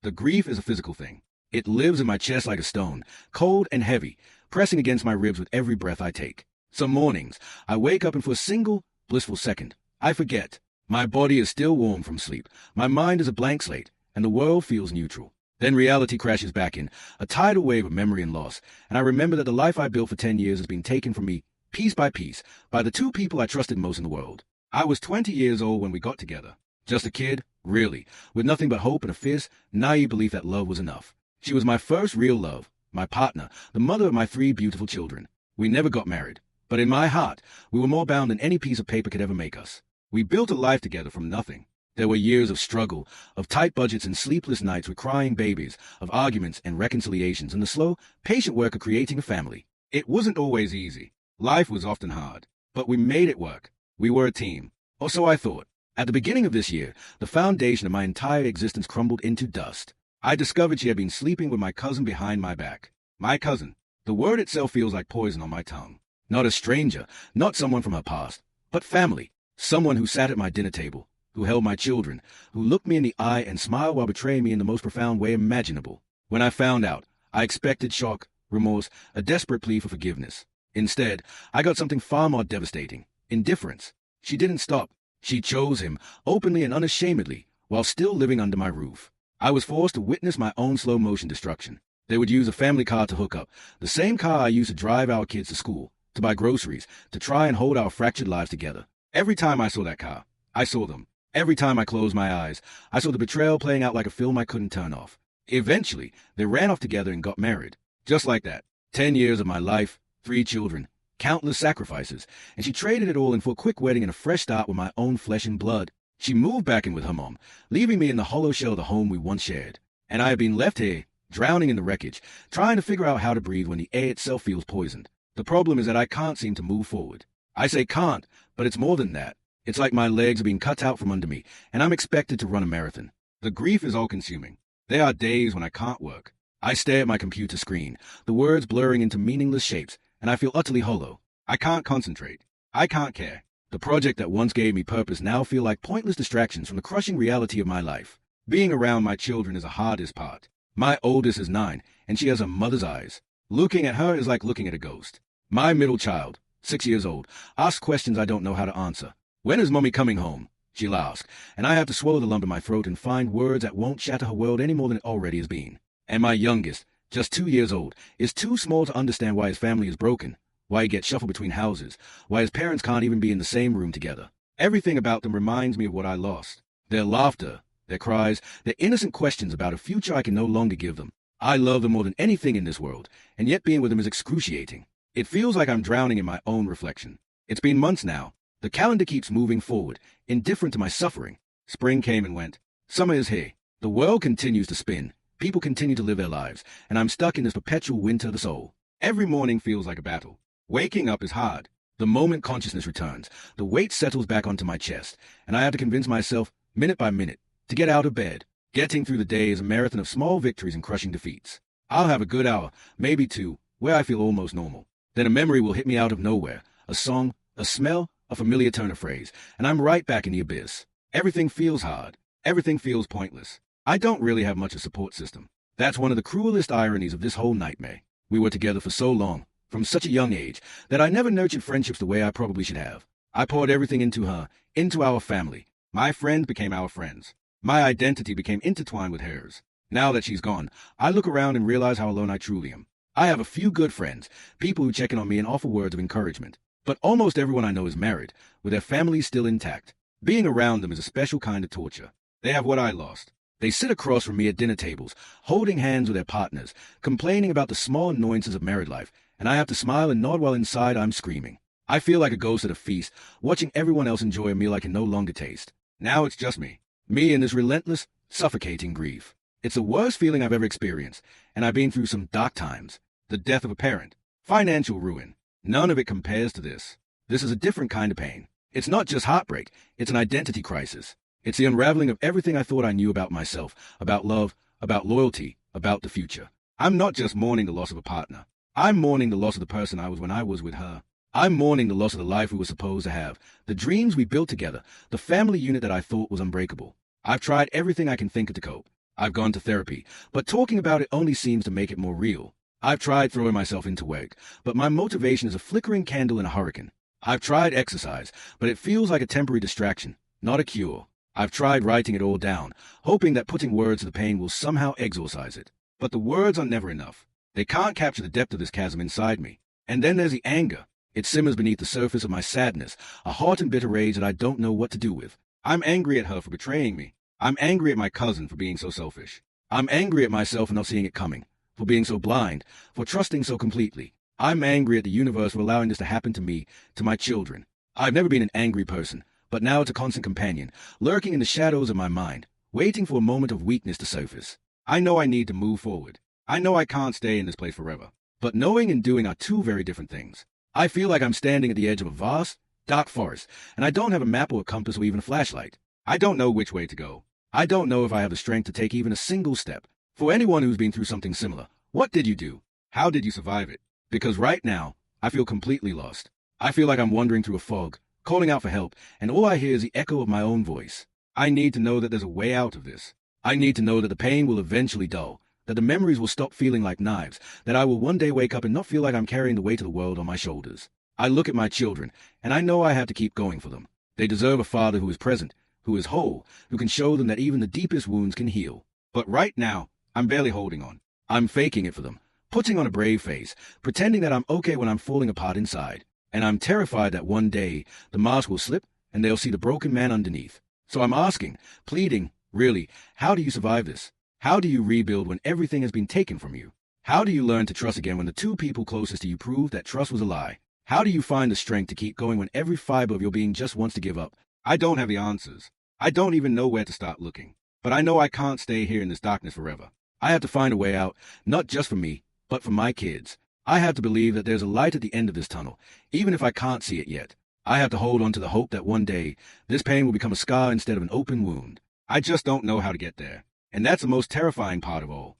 The grief is a physical thing. It lives in my chest like a stone, cold and heavy, pressing against my ribs with every breath I take. Some mornings, I wake up and for a single, blissful second, I forget. My body is still warm from sleep, my mind is a blank slate, and the world feels neutral. Then reality crashes back in, a tidal wave of memory and loss, and I remember that the life I built for 10 years has been taken from me, piece by piece, by the two people I trusted most in the world. I was 20 years old when we got together. Just a kid, really, with nothing but hope and a fierce, naive belief that love was enough. She was my first real love, my partner, the mother of my 3 beautiful children. We never got married, but in my heart, we were more bound than any piece of paper could ever make us. We built a life together from nothing. There were years of struggle, of tight budgets and sleepless nights with crying babies, of arguments and reconciliations, and the slow, patient work of creating a family. It wasn't always easy. Life was often hard, but we made it work. We were a team, or so I thought. At the beginning of this year, the foundation of my entire existence crumbled into dust. I discovered she had been sleeping with my cousin behind my back. My cousin. The word itself feels like poison on my tongue. Not a stranger, not someone from her past, but family. Someone who sat at my dinner table, who held my children, who looked me in the eye and smiled while betraying me in the most profound way imaginable. When I found out, I expected shock, remorse, a desperate plea for forgiveness. Instead, I got something far more devastating: indifference. She didn't stop. She chose him, openly and unashamedly, while still living under my roof. I was forced to witness my own slow-motion destruction. They would use a family car to hook up, the same car I used to drive our kids to school, to buy groceries, to try and hold our fractured lives together. Every time I saw that car, I saw them. Every time I closed my eyes, I saw the betrayal playing out like a film I couldn't turn off. Eventually, they ran off together and got married. Just like that. 10 years of my life, 3 children, countless sacrifices, and she traded it all in for a quick wedding and a fresh start with my own flesh and blood. She moved back in with her mom, leaving me in the hollow shell of the home we once shared. And I have been left here, drowning in the wreckage, trying to figure out how to breathe when the air itself feels poisoned. The problem is that I can't seem to move forward. I say can't, but it's more than that. It's like my legs are being cut out from under me, and I'm expected to run a marathon. The grief is all-consuming. There are days when I can't work. I stare at my computer screen, the words blurring into meaningless shapes, and I feel utterly hollow. I can't concentrate. I can't care. The project that once gave me purpose now feel like pointless distractions from the crushing reality of my life. Being around my children is the hardest part. My oldest is 9, and she has a mother's eyes. Looking at her is like looking at a ghost. My middle child, 6 years old, asks questions I don't know how to answer. When is mommy coming home? She'll ask, and I have to swallow the lump in my throat and find words that won't shatter her world any more than it already has been. And my youngest, just 2 years old, is too small to understand why his family is broken, why he gets shuffled between houses, why his parents can't even be in the same room together. Everything about them reminds me of what I lost. Their laughter, their cries, their innocent questions about a future I can no longer give them. I love them more than anything in this world, and yet being with them is excruciating. It feels like I'm drowning in my own reflection. It's been months now. The calendar keeps moving forward, indifferent to my suffering. Spring came and went. Summer is here. The world continues to spin. People continue to live their lives, and I'm stuck in this perpetual winter of the soul. Every morning feels like a battle. Waking up is hard. The moment consciousness returns, the weight settles back onto my chest, and I have to convince myself, minute by minute, to get out of bed. Getting through the day is a marathon of small victories and crushing defeats. I'll have a good hour, maybe 2, where I feel almost normal. Then a memory will hit me out of nowhere. A song, a smell, a familiar turn of phrase, and I'm right back in the abyss. Everything feels hard. Everything feels pointless. I don't really have much of a support system. That's one of the cruelest ironies of this whole nightmare. We were together for so long, from such a young age, that I never nurtured friendships the way I probably should have. I poured everything into her, into our family. My friends became our friends. My identity became intertwined with hers. Now that she's gone, I look around and realize how alone I truly am. I have a few good friends, people who check in on me and offer words of encouragement. But almost everyone I know is married, with their families still intact. Being around them is a special kind of torture. They have what I lost. They sit across from me at dinner tables, holding hands with their partners, complaining about the small annoyances of married life, and I have to smile and nod while inside I'm screaming. I feel like a ghost at a feast, watching everyone else enjoy a meal I can no longer taste. Now it's just me. Me and this relentless, suffocating grief. It's the worst feeling I've ever experienced, and I've been through some dark times. The death of a parent. Financial ruin. None of it compares to this. This is a different kind of pain. It's not just heartbreak, it's an identity crisis. It's the unraveling of everything I thought I knew about myself, about love, about loyalty, about the future. I'm not just mourning the loss of a partner. I'm mourning the loss of the person I was when I was with her. I'm mourning the loss of the life we were supposed to have, the dreams we built together, the family unit that I thought was unbreakable. I've tried everything I can think of to cope. I've gone to therapy, but talking about it only seems to make it more real. I've tried throwing myself into work, but my motivation is a flickering candle in a hurricane. I've tried exercise, but it feels like a temporary distraction, not a cure. I've tried writing it all down, hoping that putting words to the pain will somehow exorcise it. But the words are never enough. They can't capture the depth of this chasm inside me. And then there's the anger. It simmers beneath the surface of my sadness, a hot and bitter rage that I don't know what to do with. I'm angry at her for betraying me. I'm angry at my cousin for being so selfish. I'm angry at myself for not seeing it coming, for being so blind, for trusting so completely. I'm angry at the universe for allowing this to happen to me, to my children. I've never been an angry person, but now it's a constant companion, lurking in the shadows of my mind, waiting for a moment of weakness to surface. I know I need to move forward. I know I can't stay in this place forever. But knowing and doing are two very different things. I feel like I'm standing at the edge of a vast, dark forest, and I don't have a map or a compass or even a flashlight. I don't know which way to go. I don't know if I have the strength to take even a single step. For anyone who's been through something similar, what did you do? How did you survive it? Because right now, I feel completely lost. I feel like I'm wandering through a fog, calling out for help, and all I hear is the echo of my own voice. I need to know that there's a way out of this. I need to know that the pain will eventually dull, that the memories will stop feeling like knives, that I will one day wake up and not feel like I'm carrying the weight of the world on my shoulders. I look at my children, and I know I have to keep going for them. They deserve a father who is present, who is whole, who can show them that even the deepest wounds can heal. But right now, I'm barely holding on. I'm faking it for them, putting on a brave face, pretending that I'm okay when I'm falling apart inside. And I'm terrified that one day, the mask will slip, and they'll see the broken man underneath. So I'm asking, pleading, really, how do you survive this? How do you rebuild when everything has been taken from you? How do you learn to trust again when the two people closest to you prove that trust was a lie? How do you find the strength to keep going when every fiber of your being just wants to give up? I don't have the answers. I don't even know where to start looking. But I know I can't stay here in this darkness forever. I have to find a way out, not just for me, but for my kids. I have to believe that there's a light at the end of this tunnel, even if I can't see it yet. I have to hold on to the hope that one day, this pain will become a scar instead of an open wound. I just don't know how to get there. And that's the most terrifying part of all.